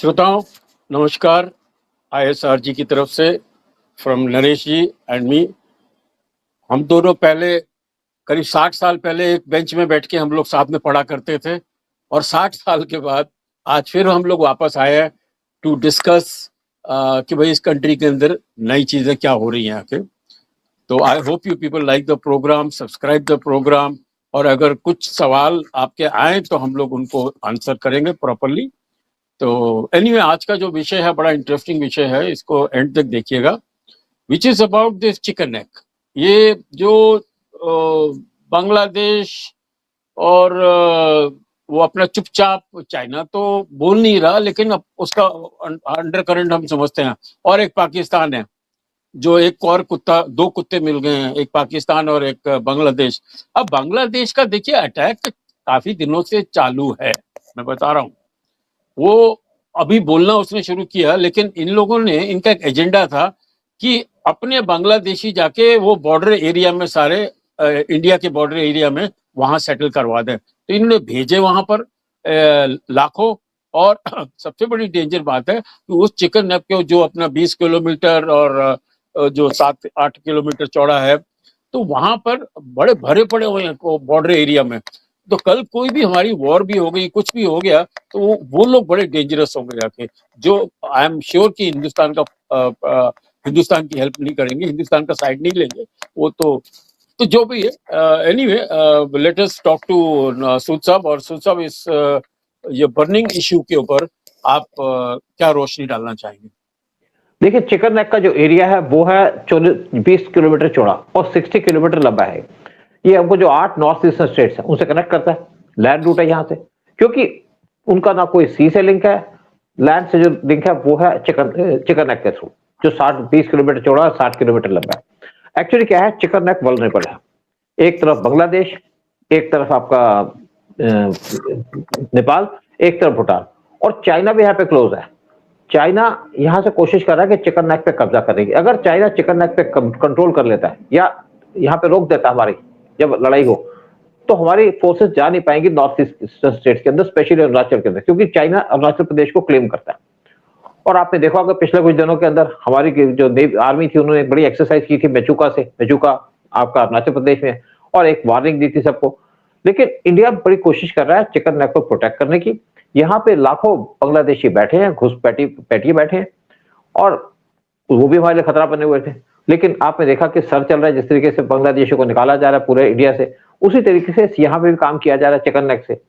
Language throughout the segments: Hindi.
श्रोताओं नमस्कार। आईएसआर जी की तरफ से from Naresh ji and me. हम दोनों पहले करीब 60 साल पहले एक बेंच में बैठ के हम लोग साथ में पढ़ा करते थे और 60 साल के बाद आज फिर हम लोग वापस आए हैं टू डिस्कस कि भाई इस कंट्री के अंदर नई चीजें क्या हो रही हैं आके। तो I hope you people like the programme, subscribe the programme, और अगर कुछ सवाल आपके आए तो हम लोग उनको आंसर करेंगे प्रॉपरली। तो एनीवे आज का जो विषय है बड़ा इंटरेस्टिंग विषय है, इसको एंड तक देखिएगा, which is about this chicken neck. ये जो बांग्लादेश और वो अपना चुपचाप, चाइना तो बोल नहीं रहा लेकिन अब उसका अंडर करंट हम समझते हैं, और एक पाकिस्तान है जो एक और कुत्ता, दो कुत्ते मिल गए हैं, एक पाकिस्तान और एक बांग्लादेश। अब बांग्लादेश का देखिए अटैक काफी दिनों से चालू है, मैं बता रहा हूँ। वो अभी बोलना उसने शुरू किया, लेकिन इन लोगों ने, इनका एक एजेंडा था कि अपने बांग्लादेशी जाके वो बॉर्डर एरिया में सारे इंडिया के बॉर्डर एरिया में वहां सेटल करवा दें। तो इन्होंने भेजे वहां पर लाखों। और सबसे बड़ी डेंजर बात है कि उस चिकन नेप के जो अपना 20 किलोमीटर और जो 7-8 किलोमीटर चौड़ा है, तो वहां पर बड़े भरे पड़े हुए हैं बॉर्डर एरिया में। तो कल कोई भी हमारी वॉर भी हो गई, कुछ भी हो गया, तो वो लोग बड़े डेंजरस होंगे जाके, जो आई एम श्योर कि हिंदुस्तान की हेल्प नहीं करेंगे, हिंदुस्तान का साइड नहीं लेंगे वो। तो जो भी है, anyway let us talk to Sood साहब। और सूद साहब, इस ये बर्निंग इश्यू के ऊपर आप क्या रोशनी डालना चाहेंगे? देखिए, चिकन नेक का जो एरिया है वो है 20 किलोमीटर चौड़ा और 60 किलोमीटर लंबा है। ये हमको जो 8 नॉर्थ ईस्टर्न स्टेट्स है उनसे कनेक्ट करता है। लैंड रूट है यहाँ से, क्योंकि उनका ना कोई सी से लिंक है, लैंड से जो लिंक है वो है चिकन नेक के थ्रू, जो 20 किलोमीटर चौड़ा और 60 किलोमीटर लंबा है। एक्चुअली क्या है, चिकन नेक वल्नरेबल है। एक तरफ बांग्लादेश, एक तरफ आपका नेपाल, एक तरफ भूटान, और चाइना भी यहाँ पे क्लोज है। चाइना यहां से कोशिश कर रहा है कि चिकन नेक पे कब्जा करेगी। अगर चाइना चिकन नेक पे कंट्रोल कर लेता है या यहाँ पे रोक देता है हमारी जब लड़ाई हो, तो हमारी फोर्सेस जा नहीं पाएंगी नॉर्थ ईस्ट स्टेट्स के अंदर, स्पेशली अरुणाचल के अंदर, क्योंकि चाइना अरुणाचल प्रदेश को क्लेम करता है। और आपने देखा होगा पिछले कुछ दिनों के अंदर हमारी जो आर्मी थी उन्होंने बड़ी एक्सरसाइज की थी मेचुका आपका अरुणाचल प्रदेश में, और एक वार्निंग दी थी सबको। लेकिन इंडिया बड़ी कोशिश कर रहा है चिकन नेक को प्रोटेक्ट करने की। यहाँ पे लाखों बांग्लादेशी बैठे हैं, घुसपैठी बैठे हैं, और वो भी हमारे लिए खतरा बने हुए थे। लेकिन आपने देखा कि सर चल रहा है, जिस तरीके से बांग्लादेशियों को निकाला जा रहा है पूरे इंडिया से, उसी तरीके से यहाँ पे भी काम किया जा रहा है चिकन नेक से।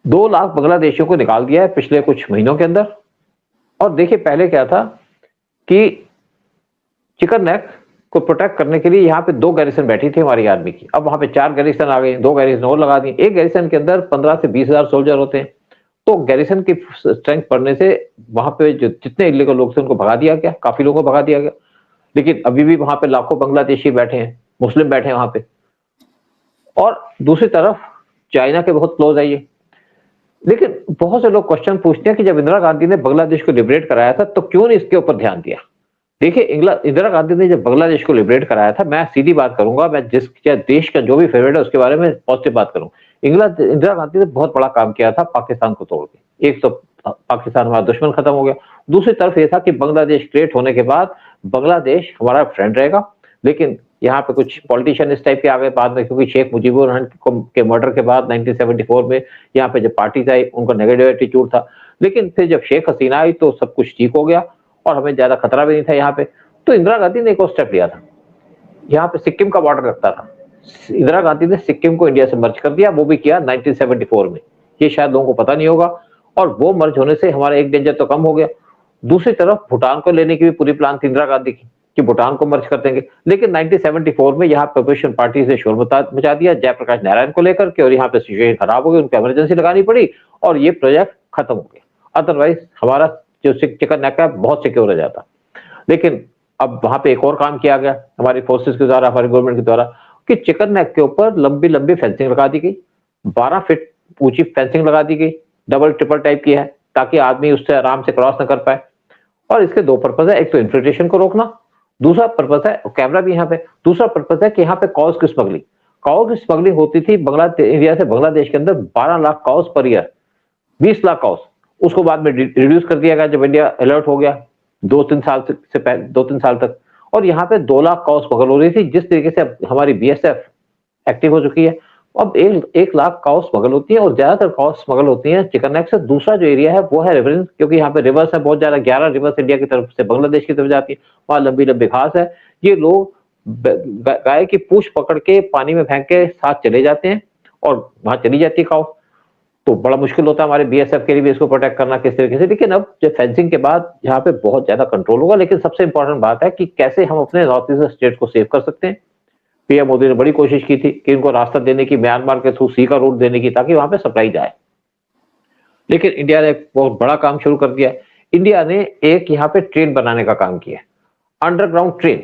2 लाख बांग्लादेशियों को निकाल दिया है पिछले कुछ महीनों के अंदर। और देखिए पहले क्या था कि चिकन नेक को प्रोटेक्ट करने के लिए यहाँ पे 2 गैरिसन बैठी थी हमारी आर्मी की, अब वहां पे 4 गैरिसन आ गए, 2 गैरिसन और लगा दिए। एक गैरिसन के अंदर 15 से 20 हजार सोल्जर होते हैं। तो गैरिसन की स्ट्रेंथ बढ़ने से वहां पे जो जितने इलीगल लोग थे उनको भगा दिया गया, काफी लोगों को भगा दिया गया। लेकिन अभी भी वहां पे लाखों बांग्लादेशी बैठे हैं, मुस्लिम बैठे हैं वहां पे। और दूसरी तरफ चाइना के बहुत क्लोज है ये। लेकिन बहुत से लोग क्वेश्चन पूछते हैं कि जब इंदिरा गांधी ने बांग्लादेश को लिबरेट कराया था तो क्यों नहीं इसके ऊपर ध्यान दिया। देखिए, इंदिरा गांधी ने जब बांग्लादेश को लिबरेट कराया था, मैं सीधी बात करूंगा, मैं जिस देश का जो भी फेवरेट है उसके बारे में पॉजिटिव बात करूं। इंदिरा गांधी ने बहुत बड़ा काम किया था पाकिस्तान को तोड़ के। एक तो पाकिस्तान हमारा दुश्मन खत्म हो गया, दूसरी तरफ यह था कि बांग्लादेश क्रिएट होने के बाद बांग्लादेश हमारा फ्रेंड रहेगा। लेकिन यहाँ पे कुछ पॉलिटिशियन इस टाइप के आ गए बाद में, क्योंकि शेख मुजीबुर रहमान के मर्डर के बाद 1974 में यहाँ पे जब पार्टीज आई उनका नेगेटिव एटीट्यूड था। लेकिन फिर जब शेख हसीना आई तो सब कुछ ठीक हो गया और हमें ज्यादा खतरा भी नहीं था यहाँ पे। तो इंदिरा गांधी ने एक और स्टेप लिया था, यहाँ पे सिक्किम का बॉर्डर रखता था, इंदिरा गांधी ने सिक्किम को इंडिया से मर्ज कर दिया, वो भी किया 1974 में। ये शायद लोगों को पता नहीं होगा। और वो मर्ज होने से हमारा एक डेंजर तो कम हो गया। दूसरी तरफ भूटान को लेने की भी पूरी प्लान थी इंदिरा गांधी की कि भूटान को मर्ज कर देंगे। लेकिन 1974 में यहाँ पे अपोजिशन पार्टी से शोर मचा दिया जयप्रकाश नारायण को लेकर के, और यहाँ पे सिचुएशन खराब हो गई, उनको इमरजेंसी लगानी पड़ी और ये प्रोजेक्ट खत्म हो गया। अदरवाइज हमारा जो चिकन नेक है बहुत सिक्योर हो जाता। लेकिन अब वहां पे एक और काम किया गया हमारी फोर्सेस के द्वारा, हमारी गवर्नमेंट के द्वारा, कि चिकन नेक के ऊपर लंबी लंबी फेंसिंग लगा दी गई, 12 फीट ऊंची फेंसिंग लगा दी गई, डबल ट्रिपल टाइप की है, ताकि आदमी उससे आराम से क्रॉस न कर पाए। और इसके 2 पर्पज है, एक तो इन्फिल्ट्रेशन को रोकना, दूसरा पर्पज है, कैमरा भी यहाँ पे, दूसरा पर्पज है कि यहाँ पे कॉज की स्मगलिंग होती थी इंडिया से बांग्लादेश के अंदर 12 lakh cause per year, 20 lakh cause, उसको बाद में रिड्यूस कर दिया गया जब इंडिया अलर्ट हो गया 2-3 साल से पहले 2-3 साल तक। और यहाँ पे 2 लाख काउ स्मगल हो रही थी। जिस तरीके से अब हमारी बीएसएफ एक्टिव हो चुकी है, अब 1 लाख काउ स्मगल होती है और ज्यादातर काउ स्मगल होती है चिकन नेक से। दूसरा जो एरिया है वो है रिवरन, क्योंकि यहाँ पे रिवर्स है बहुत ज्यादा, 11 रिवर्स इंडिया की तरफ से बांग्लादेश की तरफ जाती है, वहां लंबी लंबी घास है। ये लोग गाय की पूंछ पकड़ के पानी में फेंक के साथ चले जाते हैं और वहां चली जाती है काउ। तो बड़ा मुश्किल होता है हमारे बीएसएफ के लिए भी इसको प्रोटेक्ट करना किस तरीके से। लेकिन अब जो फेंसिंग के बाद यहाँ पे बहुत ज्यादा कंट्रोल होगा। लेकिन सबसे इंपॉर्टेंट बात है कि कैसे हम अपने नॉर्थ ईस्ट स्टेट को सेव कर सकते हैं। पीएम मोदी ने बड़ी कोशिश की थी कि इनको रास्ता देने की, म्यांमार के थ्रू सी का रूट देने की, ताकि वहां पे सप्लाई जाए। लेकिन इंडिया ने एक बहुत बड़ा काम शुरू कर दिया। इंडिया ने एक यहाँ पे ट्रेन बनाने का काम किया, अंडरग्राउंड ट्रेन।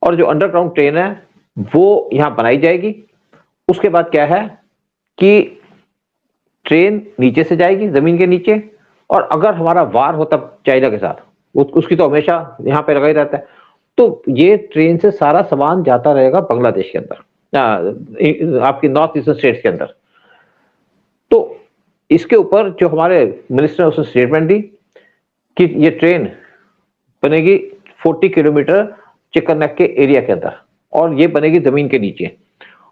और जो अंडरग्राउंड ट्रेन है वो यहाँ बनाई जाएगी। उसके बाद क्या है कि ट्रेन नीचे से जाएगी, जमीन के नीचे। और अगर हमारा वार होता चाइना के साथ, उसकी तो हमेशा यहाँ पे लगा ही रहता है, तो ये ट्रेन से सारा सामान जाता रहेगा बांग्लादेश के अंदर, आपकी नॉर्थ ईस्टर्न स्टेट्स के अंदर। तो इसके ऊपर जो हमारे मिनिस्टर ने उसने स्टेटमेंट दी कि ये ट्रेन बनेगी 40 किलोमीटर चिकन नेक के एरिया के अंदर, और ये बनेगी जमीन के नीचे।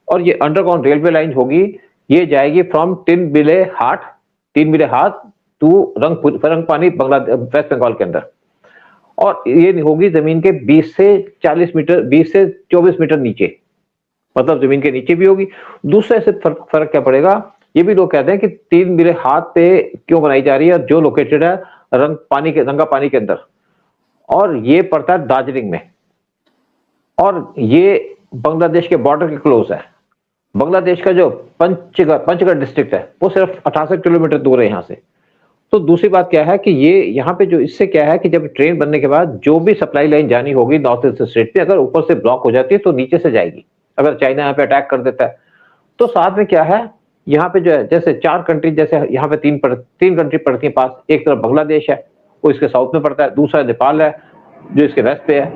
और ये अंडरग्राउंड रेलवे लाइन होगी, ये जाएगी फ्रॉम तिनबिले हाट टू रंगपानी वेस्ट बंगाल के अंदर। और ये होगी जमीन के 20 से 40 मीटर, 20 से 24 मीटर नीचे, मतलब जमीन के नीचे भी होगी। दूसरे से फर्क क्या पड़ेगा, ये भी लोग कहते हैं कि 3 मिले हाथ पे क्यों बनाई जा रही है, जो लोकेटेड है रंगा पानी के अंदर, और ये पड़ता है दार्जिलिंग में, और ये बांग्लादेश के बॉर्डर के क्लोज है। बांग्लादेश का जो पंचगढ़ डिस्ट्रिक्ट है वो सिर्फ 68 किलोमीटर दूर है यहाँ से। तो दूसरी बात क्या है कि ये यहाँ पे जो इससे क्या है कि जब ट्रेन बनने के बाद जो भी सप्लाई लाइन जानी होगी नॉर्थ ईस्ट स्टेट में, अगर ऊपर से ब्लॉक हो जाती है तो नीचे से जाएगी, अगर चाइना यहाँ पे अटैक कर देता है। तो साथ में क्या है, यहाँ पे जो है जैसे 4 कंट्री, जैसे यहाँ पे 3 कंट्री पड़ती है पास। एक तरफ बांग्लादेश है, वो इसके साउथ में पड़ता है, दूसरा नेपाल है जो इसके वेस्ट पे है,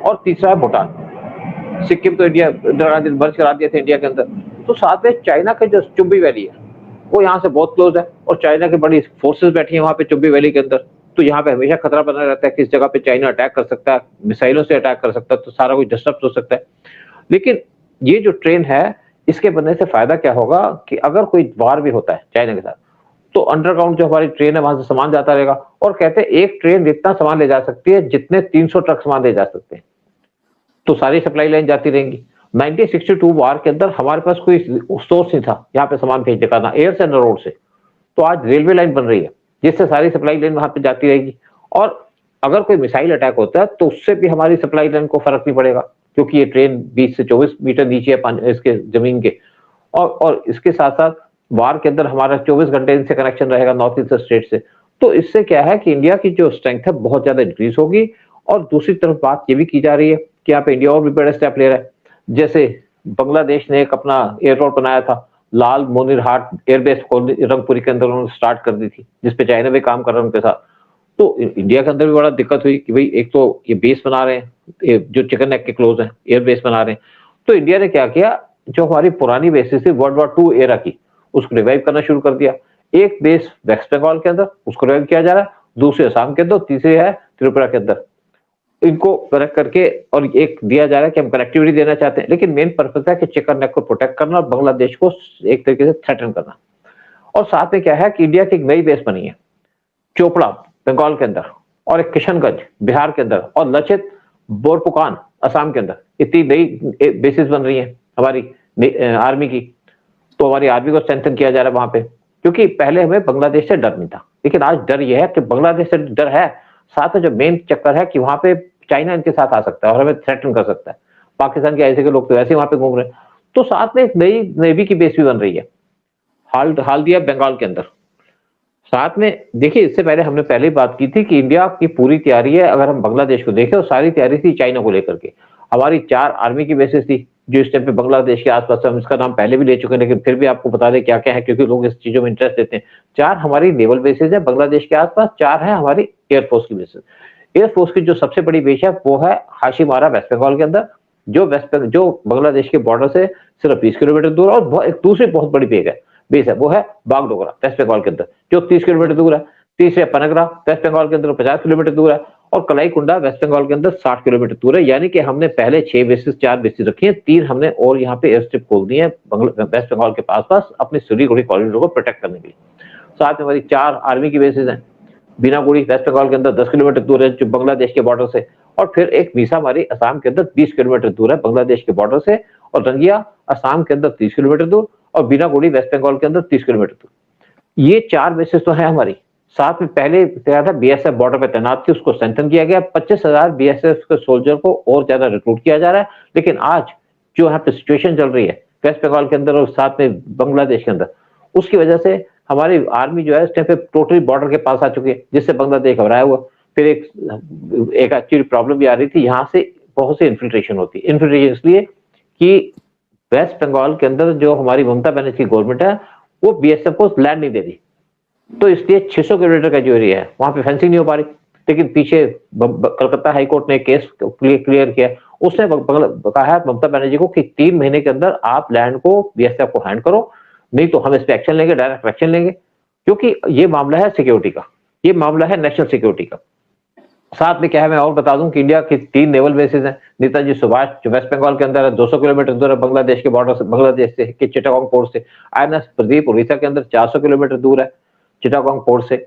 और तीसरा है भूटान। सिक्किम तो इंडिया मर्ज करा दिए थे इंडिया के अंदर। तो साथ में चाइना के जो चुंबी वैली है वो यहाँ से बहुत क्लोज है, और चाइना की बड़ी फोर्सेस बैठी है वहां पे चुंबी वैली के अंदर। तो यहाँ पे हमेशा खतरा बना रहता है कि इस जगह पे चाइना अटैक कर सकता है, मिसाइलों से अटैक कर सकता है, तो सारा कुछ डिस्टर्ब हो सकता है। लेकिन ये जो ट्रेन है, इसके बनने से फायदा क्या होगा कि अगर कोई वार भी होता है चाइना के साथ, तो अंडरग्राउंड जो हमारी ट्रेन है वहां से सामान जाता रहेगा। और कहते हैं एक ट्रेन जितना सामान ले जा सकती है जितने 300 ट्रक सामान ले जा सकते हैं, तो सारी सप्लाई लाइन जाती रहेंगी। 1962 वार के अंदर हमारे पास कोई सोर्स नहीं था यहाँ पे सामान भेजने का, ना एयर से ना रोड से। तो आज रेलवे लाइन बन रही है जिससे सारी सप्लाई लाइन वहां पे जाती रहेगी। और अगर कोई मिसाइल अटैक होता है तो उससे भी हमारी सप्लाई लाइन को फर्क नहीं पड़ेगा, क्योंकि ये ट्रेन 20 से 24 मीटर नीचे है इसके जमीन के। और इसके साथ साथ वार के अंदर हमारा 24 घंटे इनसे कनेक्शन रहेगा नॉर्थ ईस्ट स्टेट से। तो इससे क्या है कि इंडिया की जो स्ट्रेंथ है बहुत ज्यादा इंक्रीज होगी। और दूसरी तरफ बात ये भी की जा रही है कि यहाँ पे इंडिया और भी बड़े स्टेप ले रहा है। जैसे बांग्लादेश ने एक अपना एयरपोर्ट बनाया था, लाल मोनिर हाट एयरबेस रंगपुरी के अंदर उन्होंने स्टार्ट कर दी थी, जिसपे चाइना भी काम कर रहा है उनके साथ। तो इंडिया के अंदर भी बड़ा दिक्कत हुई कि भाई एक तो ये बेस बना रहे हैं जो चिकन नेक के क्लोज है, एयर बेस बना रहे हैं। तो इंडिया ने क्या किया, जो हमारी पुरानी बेसिस थी वर्ल्ड वॉर 2 एरा की, उसको रिवाइव करना शुरू कर दिया। एक बेस वेस्ट बंगाल के अंदर, उसको रिवाइव किया जा रहा है, दूसरे असम के अंदर, तीसरे है त्रिपुरा के अंदर। इनको कनेक्ट करके और एक दिया जा रहा है कि हम कनेक्टिविटी देना चाहते हैं, लेकिन मेन पर्पस है कि चिकन नेक को प्रोटेक्ट करना और बांग्लादेश को एक तरीके से थ्रेटन करना। और साथ में क्या है कि इंडिया की एक नई बेस बनी है चोपड़ा बंगाल के अंदर, और एक किशनगंज बिहार के अंदर, और लचित बोरपुकान असम के अंदर। इतनी नई बेसिस बन रही है हमारी आर्मी की। तो हमारी आर्मी को स्ट्रेंथन किया जा रहा है वहां पे, क्योंकि पहले हमें बांग्लादेश से डर नहीं था, लेकिन आज डर यह है कि बांग्लादेश से डर है। साथ में जो मेन चक्कर है कि वहां पे चाइना इनके साथ आ सकता है और हमें थ्रेटन कर सकता है। पाकिस्तान के ऐसे के लोग तो वैसे ही वहां पे घूम रहे हैं। तो साथ में एक नई नेवी की बेस भी बन रही है, हाल दिया बंगाल के अंदर। साथ में देखिए, इससे पहले हमने पहले ही बात की थी कि इंडिया की पूरी तैयारी है। अगर हम बांग्लादेश को देखें, और सारी तैयारी थी चाइना को लेकर के। हमारी 4 आर्मी की बेसिस थी जो इस टाइम पे बांग्लादेश के आसपास, हम इसका नाम पहले भी ले चुके हैं, लेकिन फिर भी आपको बता दें क्या क्या है, क्योंकि लोग इस चीजों में इंटरेस्ट देते हैं। 4 हमारी नेवल बेसिस है बांग्लादेश के आसपास, 4 है हमारी एयरफोर्स की बेसिस। एयरफोर्स की जो सबसे बड़ी बेस है वो है हाशिमारा वेस्ट बंगाल के अंदर, जो बांग्लादेश के बॉर्डर से सिर्फ 20 किलोमीटर दूर। और एक दूसरी बहुत बड़ी बेस है बेस है, वो है बागडोगरा वेस्ट बंगाल के अंदर, जो 30 किलोमीटर दूर है। तीसरे पनगरा वेस्ट बंगाल के अंदर 50 किलोमीटर दूर है, और कलाईकुंडा वेस्ट बंगाल के अंदर 60 किलोमीटर दूर है। यानी कि हमने पहले 6 बेसिस 4 बेसिस रखी है, 3 हमने और यहाँ पे एयर स्ट्रिप खोल दी है वेस्ट बंगाल के पास अपने सिलीगुड़ी कॉरिडोर को प्रोटेक्ट करने के लिए। साथ में हमारी 4 आर्मी की बेसिस हैं, बीनागुड़ी वेस्ट बंगाल के अंदर 10 किलोमीटर दूर है जो बांग्लादेश के बॉर्डर से, और फिर एक मीसामारी असम के अंदर 20 किलोमीटर दूर है बांग्लादेश के बॉर्डर से, और रंगिया असम के अंदर 30 किलोमीटर दूर, और बीनागुड़ी वेस्ट बंगाल के अंदर 30 किलोमीटर दूर। ये 4 बेसिस तो है हमारी। साथ में पहले क्या था, बीएसएफ बॉर्डर पे तैनात थी, उसको स्ट्रेंथन किया गया, 25,000 बीएसएफ के सोल्जर को और ज्यादा रिक्रूट किया जा रहा है। लेकिन आज जो यहाँ पे सिचुएशन चल रही है वेस्ट बंगाल के अंदर और साथ में बांग्लादेश के अंदर, उसकी वजह से हमारी आर्मी जो है इस टाइम पे टोटली बॉर्डर के पास आ चुकी है, जिससे बांग्लादेश घबराया हुआ। फिर एक अच्छी प्रॉब्लम भी आ रही थी, यहाँ से बहुत सी इन्फिल्ट्रेशन होती है। इन्फिल्ट्रेशन इसलिए कि वेस्ट बंगाल के अंदर जो हमारी ममता बनर्जी की गवर्नमेंट है वो बीएसएफ को लैंड नहीं दे रही, तो इसलिए 600 किलोमीटर का जो एरिया है वहां पे फेंसिंग नहीं हो पा रही। लेकिन पीछे कलकत्ता हाईकोर्ट ने केस क्लियर किया, उसने कहा है ममता बनर्जी को कि 3 महीने के अंदर आप लैंड को बीएसएफ को हैंड करो, नहीं तो हम इस पर एक्शन लेंगे, डायरेक्ट एक्शन लेंगे, क्योंकि ये मामला है सिक्योरिटी का, ये मामला है नेशनल सिक्योरिटी का। साथ में क्या है, मैं और बता दूं कि इंडिया की 3 नेवल बेसिस हैं। नेताजी सुभाष जो वेस्ट बंगाल के अंदर है, 200 किलोमीटर दूर है बांग्लादेश के बॉर्डर से, बांग्लादेश से के चिटागोंग पोर्ट से। आईएनएस प्रदीप उड़ीसा के अंदर 400 किलोमीटर दूर है चिटागोंग पोर्ट से।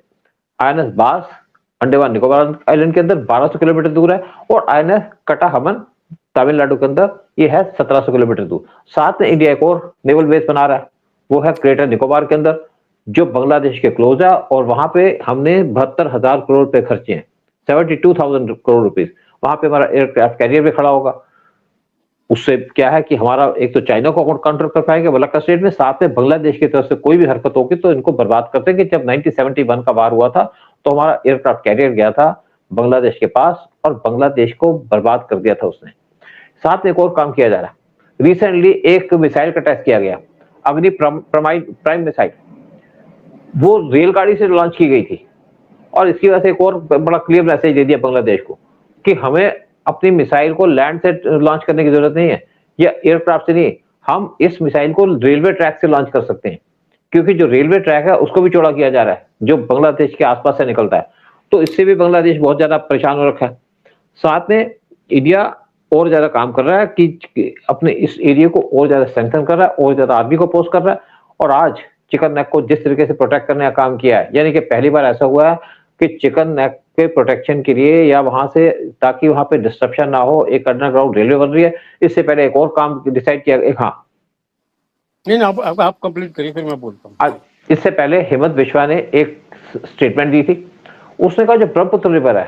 आईएनएस बास अंडमान निकोबार आइलैंड के अंदर 1200 किलोमीटर दूर है, और आईएनएस कटाहमन तमिलनाडु के अंदर ये है 1700 किलोमीटर दूर। साथ में इंडिया एक और नेवल बेस बना रहा है, वो है ग्रेटर निकोबार के अंदर, जो बांग्लादेश के क्लोज है, और वहां पे हमने 72,000 करोड़ रुपए खर्चे हैं, 72,000 करोड़ रुपीज। वहां पे हमारा एयरक्राफ्ट कैरियर भी खड़ा होगा। उससे क्या है कि हमारा एक तो चाइना को काउंटर कर पाएंगे मलक्का स्टेट में, साथ में बांग्लादेश की तरफ से कोई भी हरकत होगी तो इनको बर्बाद करते हैं। कि जब 1971 का वार हुआ था तो हमारा एयरक्राफ्ट कैरियर गया था बांग्लादेश के पास, और बांग्लादेश को बर्बाद कर दिया था उसने। साथ में एक और काम किया जा रहा है, रिसेंटली एक मिसाइल का टेस्ट किया गया, अग्नि प्राइम मिसाइल, वो रेलगाड़ी से लॉन्च की गई थी, और इसकी वजह से एक और बड़ा क्लियर मैसेज दे दिया बांग्लादेश को कि हमें अपनी मिसाइल को लैंड से लॉन्च करने की जरूरत नहीं है या एयरक्राफ्ट से नहीं, हम इस मिसाइल को रेलवे ट्रैक से लॉन्च कर सकते हैं, क्योंकि जो रेलवे ट्रैक है उसको भी चौड़ा किया जा रहा है जो बांग्लादेश के आसपास से निकलता है। तो इससे भी बांग्लादेश बहुत ज्यादा परेशान हो रखा है। साथ में इंडिया और ज्यादा काम कर रहा है कि अपने इस एरिया को और ज्यादा स्ट्रेंथन कर रहा है, और ज्यादा आर्मी को पोस्ट कर रहा है। और आज चिकन नेक को जिस तरीके से प्रोटेक्ट करने का काम किया है, यानी कि पहली बार ऐसा हुआ है कि चिकन नेक के प्रोटेक्शन के लिए या वहां से ताकि वहां पे डिस्ट्रप्शन ना हो, एक अंडरग्राउंड रेलवे बन रही है। इससे पहले एक और काम डिसाइड किया, एक हाँ नहीं आप कंप्लीट करिए फिर मैं बोलता हूँ। इससे पहले हेमंत बिश्वा ने एक स्टेटमेंट दी थी, उसने कहा जो ब्रह्मपुत्र रिवर है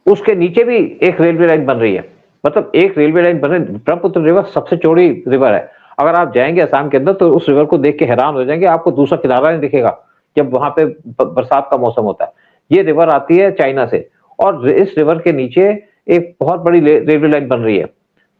उसके नीचे भी एक रेलवे लाइन बन रही है, मतलब एक रेलवे लाइन बन रही है। ब्रह्मपुत्र रिवर सबसे चौड़ी रिवर है, अगर आप जाएंगे असम के अंदर तो उस रिवर को देख के हैरान हो जाएंगे, आपको दूसरा किनारा नहीं दिखेगा जब वहां पे बरसात का मौसम होता है। ये रिवर आती है चाइना से, और इस रिवर के नीचे एक बहुत बड़ी रेलवे लाइन बन रही है,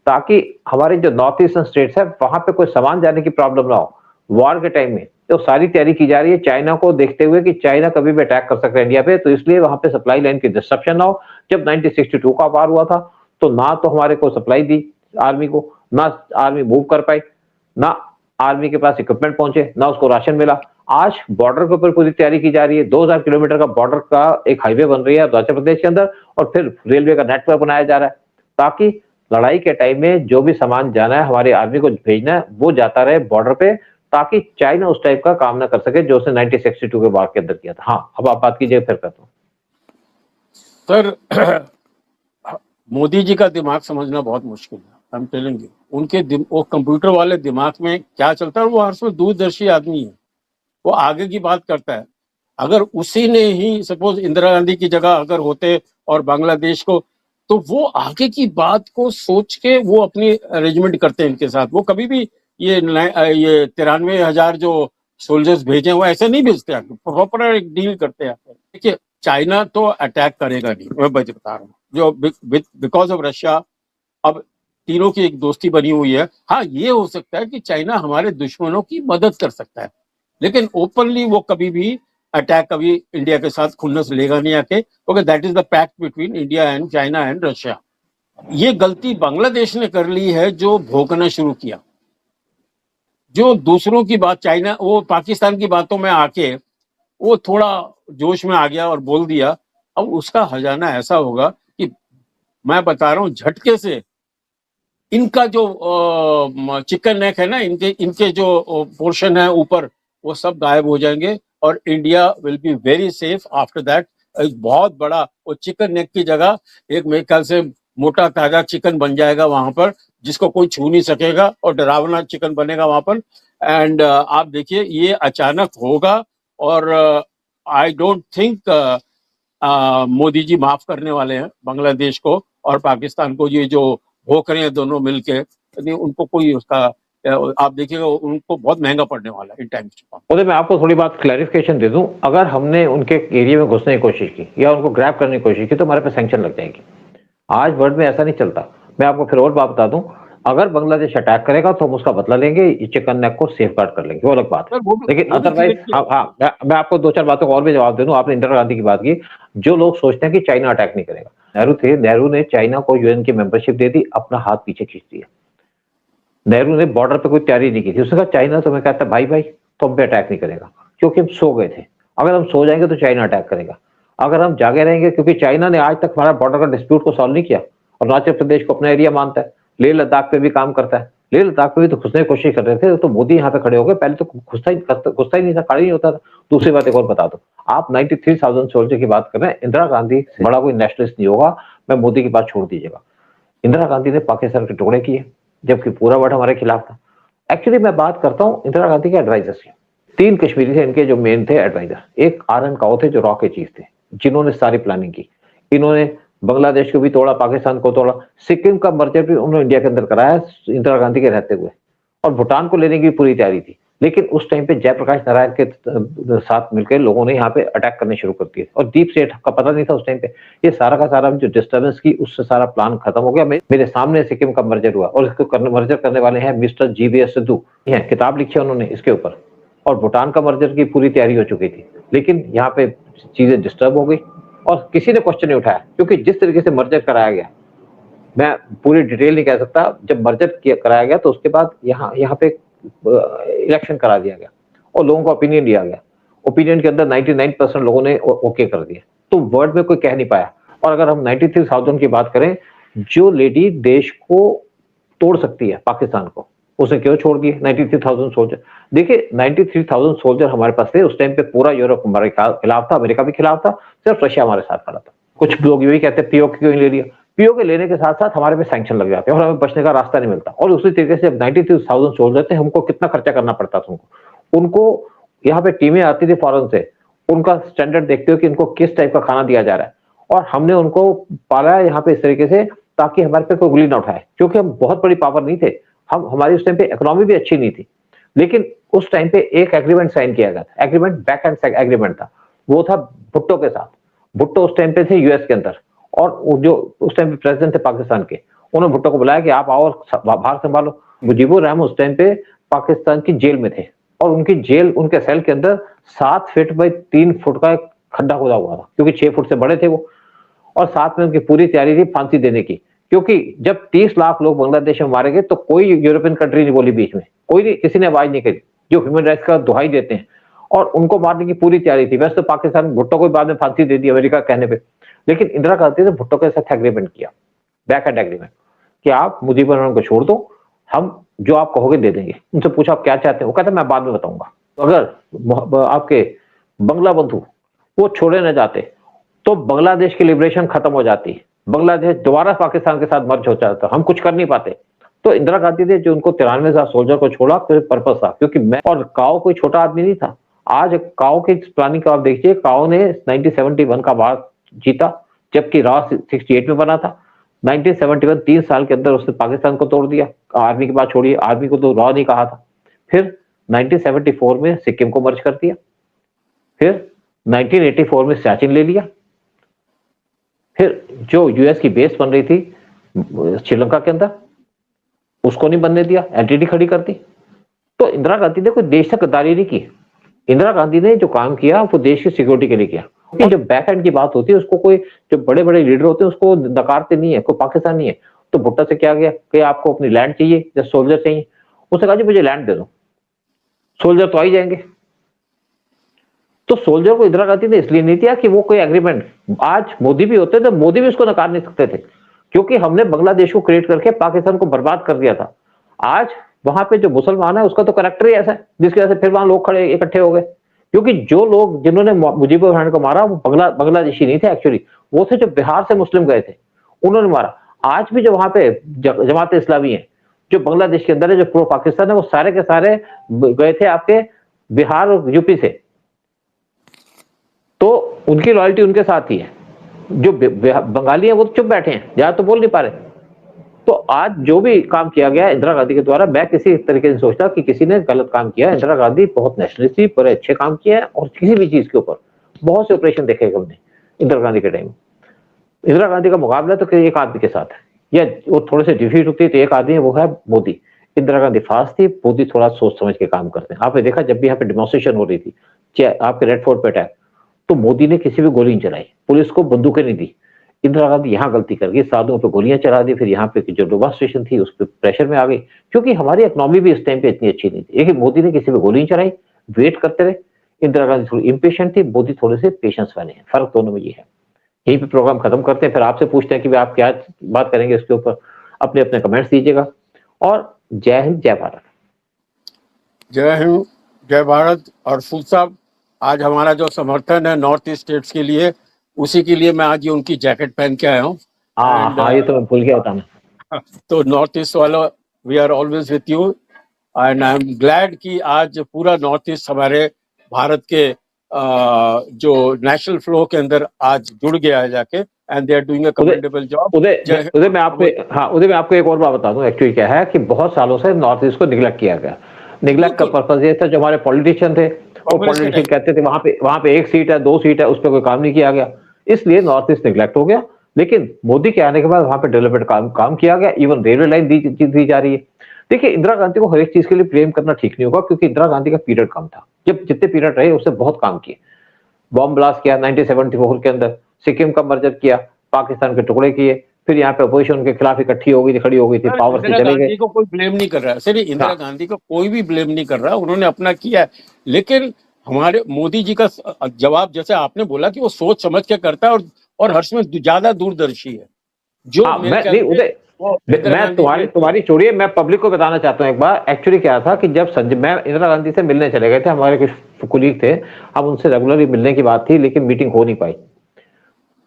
ताकि हमारे जो नॉर्थ ईस्टर्न स्टेट्स है वहां पे कोई सामान जाने की प्रॉब्लम ना हो। वॉर के टाइम में तो सारी तैयारी की जा रही है चाइना को देखते हुए कि चाइना कभी भी अटैक कर सकता है इंडिया पे, तो इसलिए वहां पे सप्लाई लाइन की डिस्ट्रप्शन ना हो। जब 1962 का वार हुआ था तो ना तो हमारे को सप्लाई दी आर्मी को, ना आर्मी मूव कर पाई, ना आर्मी के पास इक्विपमेंट पहुंचे, ना उसको राशन मिला। आज बॉर्डर के ऊपर पूरी तैयारी की जा रही है, 2000 किलोमीटर का बॉर्डर का एक हाईवे बन रही है अरुणाचल प्रदेश के अंदर, और फिर रेलवे का नेटवर्क बनाया जा रहा है ताकि लड़ाई के टाइम में जो भी सामान जाना है हमारी आर्मी को भेजना है वो जाता रहे बॉर्डर पे, ताकि चाइना उस टाइप का काम ना कर सके जो उसने 1962 के वार के अंदर किया था। हाँ, अब आप बात कीजिए फिर करता हूँ। सर मोदी जी का दिमाग समझना बहुत मुश्किल है, हम टेलिंग उनके वो कंप्यूटर वाले दिमाग में क्या चलता है, वो हर समय दूरदर्शी आदमी है, वो आगे की बात करता है। अगर उसी ने ही सपोज इंदिरा गांधी की जगह अगर होते और बांग्लादेश को, तो वो आगे की बात को सोच के वो अपनी अरेंजमेंट करते हैं इनके साथ। वो कभी भी ये 93,000 जो सोल्जर्स भेजे वो ऐसे नहीं भेजते, प्रॉपर एक डील करते हैं। देखिए चाइना तो अटैक करेगा नहीं, मैं बता रहा हूँ, जो बिकॉज ऑफ रशिया अब तीनों की एक दोस्ती बनी हुई है। हाँ, ये हो सकता है कि चाइना हमारे दुश्मनों की मदद कर सकता है, लेकिन ओपनली वो कभी भी अटैक कभी इंडिया के साथ खुन्नस लेगा नहीं आके, क्योंकि that is the pact between India and China and Russia. ये गलती बांग्लादेश ने कर ली है जो भोंकना शुरू किया, जो दूसरों की बात, चाइना वो पाकिस्तान की बातों में आके वो थोड़ा जोश में आ गया और बोल दिया, अब उसका हर्जाना ऐसा होगा कि मैं बता रहा हूँ झटके से इनका जो चिकन नेक है ना, इनके इनके जो पोर्शन है ऊपर, वो सब गायब हो जाएंगे और India will be very safe after that. एक बहुत बड़ा वो चिकन नेक की जगह एक मेरे ख्याल से मोटा ताजा चिकन बन जाएगा वहां पर, जिसको कोई छू नहीं सकेगा और डरावना चिकन बनेगा वहां पर। एंड आप देखिए ये अचानक होगा और I don't think Modi ji माफ करने वाले हैं बांग्लादेश को और पाकिस्तान को। ये जो भोंक रहे हैं दोनों मिलके, यानी उनको कोई उसका आप देखिएगा उनको बहुत महंगा पड़ने वाला है इन टाइम्स टू कम। मैं आपको थोड़ी बात क्लैरिफिकेशन दे दूं, अगर हमने उनके एरिया में घुसने की कोशिश की या उनको ग्रैब करने की कोशिश की तो हमारे पे सैंक्शन लग जाएगी। आज वर्ल्ड में ऐसा नहीं चलता। मैं आपको फिर और बात बता दूं, अगर बांग्लादेश अटैक करेगा तो हम उसका बदला लेंगे, चिकन नेक को सेफ गार्ड कर लेंगे, वो अलग बात है। लेकिन अदरवाइज मैं आपको दो चार बातों को और भी जवाब दे दूं। आपने इंदिरा गांधी की बात की, जो लोग सोचते हैं कि चाइना अटैक नहीं करेगा, नेहरू ने चाइना को यूएन की मेंबरशिप दे दी, अपना हाथ पीछे खींच दिया। नेहरू ने बॉर्डर पे कोई तैयारी नहीं की थी, उसने कहा चाइना तो मैं कहता भाई भाई तो हम पे अटैक नहीं करेगा, क्योंकि हम सो गए थे। अगर हम सो जाएंगे तो चाइना अटैक करेगा। अगर हम जागे रहेंगे, क्योंकि चाइना ने आज तक हमारा बॉर्डर का डिस्प्यूट को सॉल्व नहीं किया और अरुणाचल प्रदेश को अपना एरिया मानता है, लेह लद्दाख पे भी काम करता है। लेह लद्दाख पे भी तो घुसने की कोशिश कर रहे थे, तो मोदी यहाँ पे खड़े हो गए। पहले तो घुसता ही नहीं था, खड़ा ही नहीं होता था। दूसरी बात एक और बता दो, आप 93,000 सोल्जर की बात कर रहे हैं, इंदिरा गांधी से बड़ा कोई नेशनलिस्ट नहीं होगा। मैं मोदी की बात छोड़ दीजिएगा, इंदिरा गांधी ने पाकिस्तान के टुकड़े किए जबकि पूरा वर्ल्ड हमारे खिलाफ था। एक्चुअली मैं बात करता हूँ इंदिरा गांधी के एडवाइजर्स की। 3 कश्मीरी थे इनके जो मेन थे एडवाइजर। एक RN काओ थे जो रॉ के चीफ थे, जिन्होंने सारी प्लानिंग की। इन्होंने बांग्लादेश को भी तोड़ा, पाकिस्तान को तोड़ा, सिक्किम का मर्जर भी उन्होंने इंडिया के अंदर कराया इंदिरा गांधी के रहते हुए, और भूटान को लेने की पूरी तैयारी थी। लेकिन उस टाइम पे जयप्रकाश नारायण के साथ मिलकर लोगों ने यहाँ पे अटैक करने शुरू कर दिए, और डीप स्टेट का पता नहीं था उस टाइम पे। ये सारा का सारा जो डिस्टर्बेंस की, उससे सारा प्लान खत्म हो गया। मेरे सामने सिक्किम का मर्जर हुआ, और इसको मर्जर करने वाले हैं मिस्टर GVS सिद्धू, किताब लिखी है उन्होंने इसके ऊपर। और भूटान का मर्जर की पूरी तैयारी हो चुकी थी, लेकिन यहाँ पे चीजें डिस्टर्ब हो गई और किसी ने क्वेश्चन नहीं उठाया, क्योंकि जिस तरीके से मर्जर कराया गया, मैं पूरी डिटेल नहीं कह सकता। जब मर्जर कराया गया तो उसके बाद यहाँ पे इलेक्शन करा दिया गया और लोगों को ओपिनियन दिया गया। ओपिनियन के अंदर 99% लोगों ने ओके कर दिया, तो वर्ल्ड में कोई कह नहीं पाया। और अगर हम 93,000 की बात करें, जो लेडी देश को तोड़ सकती है पाकिस्तान को, उसने क्यों छोड़ दिए 93,000 सोल्जर। देखिए 93,000 सोल्जर हमारे पास थे उस टाइम पे, पूरा यूरोप हमारे खिलाफ था, अमेरिका भी खिलाफ था, सिर्फ रशिया हमारे साथ खड़ा था। कुछ लोग यही कहते हैं POK क्यों ले लिया। POK लेने के साथ साथ हमारे पे सैंक्शन लग जाते हैं और हमें बचने का रास्ता नहीं मिलता। और उसी तरीके से जब 93,000 सोल्जर थे, हमको कितना खर्चा करना पड़ता था उनको यहाँ पे टीमें आती थी फॉरेन से, उनका स्टैंडर्ड देखते हो कि इनको किस टाइप का खाना दिया जा रहा है, और हमने उनको पाला यहाँ पे इस तरीके से ताकि हमारे पे कोई गोली ना उठाए, क्योंकि हम बहुत बड़ी पावर नहीं थे। हमारी उस टाइम पे इकोनॉमी भी अच्छी नहीं थी। लेकिन उस टाइम पे एक एग्रीमेंट साइन किया गया था, एग्रीमेंट बैक एंड एग्रीमेंट था, वो था भुट्टो के साथ। भुट्टो उस टाइम पे थे US के अंदर, और जो उस टाइम पे प्रेसिडेंट थे पाकिस्तान के, उन्होंने भुट्टो को बुलाया कि आप आओ और भार संभालो। मुजीबुर रहमान उस टाइम पे पाकिस्तान की जेल में थे, और उनकी जेल, उनके सेल के अंदर 7 फीट बाई 3 फुट का एक खड्डा खोदा हुआ था, क्योंकि 6 फुट से बड़े थे वो। और साथ में उनकी पूरी तैयारी थी फांसी देने की, क्योंकि जब 30 लाख लोग बांग्लादेश में मारे गए तो कोई यूरोपियन कंट्री नहीं बोली बीच में, कोई नहीं, किसी ने आवाज नहीं करी, जो ह्यूमन राइट्स का दुहाई देते हैं। और उनको मारने की पूरी तैयारी थी। वैसे तो पाकिस्तान भुट्टो को बाद में फांसी दे दी अमेरिका कहने पे, लेकिन इंदिरा गांधी ने भुट्टो के साथ एग्रीमेंट किया, बैक एंड एग्रीमेंट, कि आप मुजीबुर रहमान को छोड़ दो, हम जो आप कहोगे दे देंगे। उनसे पूछा आप क्या चाहते हैं, वो कहते मैं बाद में बताऊंगा। तो अगर आपके बंगला बंधु वो छोड़े न जाते तो बांग्लादेश की लिबरेशन खत्म हो जाती, बांग्लादेश दोबारा पाकिस्तान के साथ मर्ज हो जाता, हम कुछ कर नहीं पाते। तो इंदिरा गांधी ने जो उनको 93,000 सोल्जर को छोड़ा, तो पर्पस था, क्योंकि मैं और काओ कोई छोटा आदमी नहीं था। आज काओ की प्लानिंग का आप देखिए, काओ ने 1971 का वार जीता, जबकि रॉ 68 में बना था। 1971 3 साल के अंदर उसने पाकिस्तान को तोड़ दिया। आर्मी की बात छोड़िए, आर्मी को तो रॉ नहीं कहा था। फिर 1974 में सिक्किम को मर्ज कर दिया, फिर 1984 में सियाचिन ले लिया, फिर जो US की बेस बन रही थी श्रीलंका के अंदर, उसको नहीं बनने दिया, एंटिटी खड़ी कर दी। तो इंदिरा गांधी ने कोई देश से गद्दारी नहीं की। इंदिरा गांधी ने जो काम किया वो देश की सिक्योरिटी के लिए किया। क्योंकि जब बैक एंड की बात होती है, उसको कोई, जो बड़े बड़े लीडर होते हैं उसको नकारते नहीं है, कोई पाकिस्तान नहीं है। तो भुट्टो से क्या गया कि आपको अपनी लैंड चाहिए या सोल्जर चाहिए, उसने कहा जी मुझे लैंड दे दो, सोल्जर तो आ ही जाएंगे। तो सोल्जर को इंदिरा गांधी ने इसलिए नहीं दिया कि वो कोई एग्रीमेंट, आज मोदी भी होते तो मोदी भी उसको नकार नहीं सकते थे, क्योंकि हमने बांग्लादेश को क्रिएट करके पाकिस्तान को बर्बाद कर दिया था। आज वहां पे जो मुसलमान है उसका तो करेक्टर ही ऐसा है, जिसकी वजह से फिर वहां लोग खड़े इकट्ठे हो गए, क्योंकि जो लोग जिन्होंने मुजीबुर रहमान को मारा वो बांग्लादेशी नहीं थे एक्चुअली, वो थे जो बिहार से मुस्लिम गए थे, उन्होंने मारा। आज भी जो वहां पे जमात इस्लामी है जो बांग्लादेश के अंदर है, जो प्रो पाकिस्तान है, वो सारे के सारे गए थे आपके बिहार और यूपी से, तो उनकी लॉयल्टी उनके साथ ही है। जो बंगाली है वो चुप बैठे हैं, ज्यादा तो बोल नहीं पा रहे। तो आज जो भी काम किया गया इंदिरा गांधी के द्वारा, मैं किसी तरीके से सोचता कि किसी ने गलत काम किया। इंदिरा गांधी बहुत नेशनलिस्ट थी, बड़े अच्छे काम किए हैं, और किसी भी चीज के ऊपर बहुत से ऑपरेशन देखे हमने इंदिरा गांधी के टाइम। इंदिरा गांधी का मुकाबला तो एक आदमी के साथ है, या वो थोड़े से डिफीट होती है तो एक आदमी है, वो है मोदी। इंदिरा गांधी फास्ट थी, मोदी थोड़ा सोच समझ के काम करते हैं। आपने देखा जब भी यहाँ पे डेमोन्स्ट्रेशन हो रही थी, चाहे आपके रेड फोर्ट पे अटैक, तो मोदी ने किसी भी गोली नहीं चलाई, पुलिस को बंदूकें नहीं दी। इंदिरा गांधी यहाँ गलती कर गई, साधुओं पे गोलियां चला दी, फिर यहाँ पे जो डेमोन्स्ट्रेशन थी उस पर प्रेशर में आ गई, क्योंकि हमारी इकोनॉमी भी इस टाइम पे इतनी अच्छी नहीं थी। लेकिन मोदी ने किसी पे गोली नहीं चलाई, वेट करते रहे। इंदिरा गांधी थोड़ी इम्पेशेंट थी, मोदी थोड़े से पेशेंस वाले हैं, फर्क दोनों में ये है। यहीं पे प्रोग्राम खत्म करते हैं, फिर आपसे पूछते हैं कि आप क्या बात करेंगे इसके ऊपर, अपने अपने कमेंट्स दीजिएगा। और जय हिंद, जय भारत। जय हिंद, जय भारत। और फूल साहब, आज हमारा जो समर्थन है नॉर्थ ईस्ट स्टेट्स के लिए, उसी के लिए मैं आज ये उनकी जैकेट पहन के आया हूँ। हाँ, ये तो मैं भूल गया बताना। तो नॉर्थ ईस्ट वाला, we are always with you, and I am glad कि आज पूरा नॉर्थ ईस्ट हमारे भारत के जो नेशनल फ्लो के अंदर आज जुड़ गया है जाके, and they are doing a commendable job. Uday मैं आपको एक और बात बता दूं, एक्चुअली क्या है कि बहुत सालों से नॉर्थ ईस्ट को निगलेक्ट किया गया। निगलेक्ट का पर्पस ये था, जो हमारे पॉलिटिशियन थे वो पॉलिटिशियन कहते थे वहां पे एक सीट है, 2 सीट है, उस पर कोई काम नहीं किया गया, इसलिए नॉर्थ ईस्ट निगलेक्ट हो गया। लेकिन मोदी के आने के बाद वहां पे डेवलपमेंट काम किया गया, इवन रेलवे लाइन दी जा रही है। देखिए, इंदिरा गांधी को हर एक चीज के लिए ब्लेम करना ठीक नहीं होगा, क्योंकि इंदिरा गांधी का पीरियड कम था। जब जितने पीरियड रहे उससे बहुत काम किए। बॉम्ब ब्लास्ट किया 1974 के अंदर, सिक्किम का मर्जर किया, पाकिस्तान के टुकड़े किए, फिर यहाँ पे अपोजिशन के खिलाफ इकट्ठी हो गई थी, खड़ी हो गई थी, पावर से चले गए। को कोई ब्लेम नहीं कर रहा है, सर इंदिरा गांधी को कोई भी ब्लेम नहीं कर रहा, उन्होंने अपना किया है। लेकिन हमारे मोदी जी का जवाब, जैसे आपने बोला कि वो सोच समझ के करता है, और हर्ष में ज्यादा दूरदर्शी है। जो मैं तुम्हारी छोड़िए, मैं पब्लिक को बताना चाहता हूँ एक बार। एक्चुअली क्या था कि जब मैं इंदिरा गांधी से मिलने चले गए थे, हमारे कुछ कुलीग थे, हम उनसे रेगुलरली मिलने की बात थी, लेकिन मीटिंग हो नहीं पाई।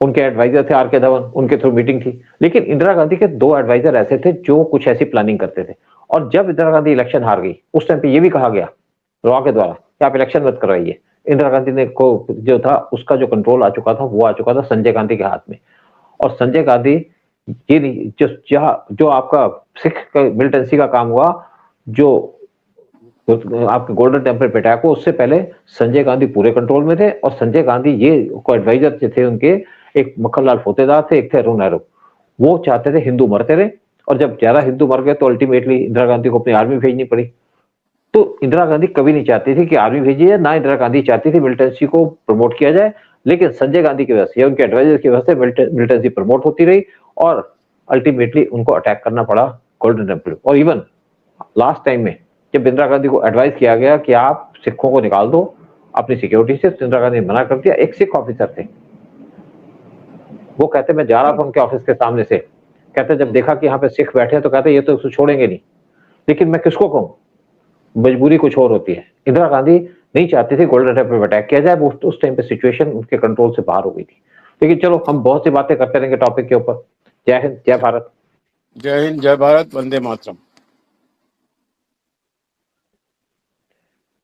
उनके एडवाइजर थे आर.के. धवन, उनके थ्रू मीटिंग थी। लेकिन इंदिरा गांधी के 2 एडवाइजर ऐसे थे जो कुछ ऐसी प्लानिंग करते थे। और जब इंदिरा गांधी इलेक्शन हार गई, उस टाइम पे ये भी कहा गया रॉ के द्वारा कि आप इलेक्शन मत करवाइए। इंदिरा गांधी ने को जो था उसका जो कंट्रोल आ चुका था, वो आ चुका था संजय गांधी के हाथ में। और संजय गांधी ये नहीं, जो आपका सिख का मिलिटेंसी का काम हुआ, जो आपके गोल्डन टेम्पल पे अटैक हो, उससे पहले संजय गांधी पूरे कंट्रोल में थे। और संजय गांधी ये को एडवाइजर जो थे उनके, एक मक्खनलाल फोतेदार थे, एक थे अरुण नेहरू। वो चाहते थे हिंदू मरते रहे, और जब ज्यादा हिंदू मर गए तो अल्टीमेटली इंदिरा गांधी को अपनी आर्मी भेजनी पड़ी। तो इंदिरा गांधी कभी नहीं चाहती थी कि आर्मी भेजी जाए, ना इंदिरा गांधी चाहती थी मिलिटेंसी को प्रमोट किया जाए। लेकिन संजय गांधी की वजह से या उनके एडवाइजर की वजह से मिलिटेंसी प्रमोट होती रही, और अल्टीमेटली उनको अटैक करना पड़ा गोल्डन टेम्पल। और इवन लास्ट टाइम में जब इंदिरा गांधी को एडवाइस किया गया कि आप सिखों को निकाल दो अपनी सिक्योरिटी से, तो इंदिरा गांधी ने मना कर दिया। एक सिख ऑफिसर थे, वो कहते मैं जा रहा था उनके ऑफिस के सामने से, कहते जब देखा कि यहाँ पे सिख बैठे हैं तो कहते ये तो उसको छोड़ेंगे नहीं, लेकिन मैं किसको कहूँ, मजबूरी कुछ और होती है। इंदिरा गांधी नहीं चाहती थी गोल्डन टेम्पल पर अटैक किया जाए, वो उस टाइम पे सिचुएशन उनके कंट्रोल से बाहर हो गई थी। लेकिन चलो, हम बहुत सी बातें करते रहेंगे टॉपिक के ऊपर। जय हिंद, जय भारत। जय हिंद, जय भारत, वंदे मातरम।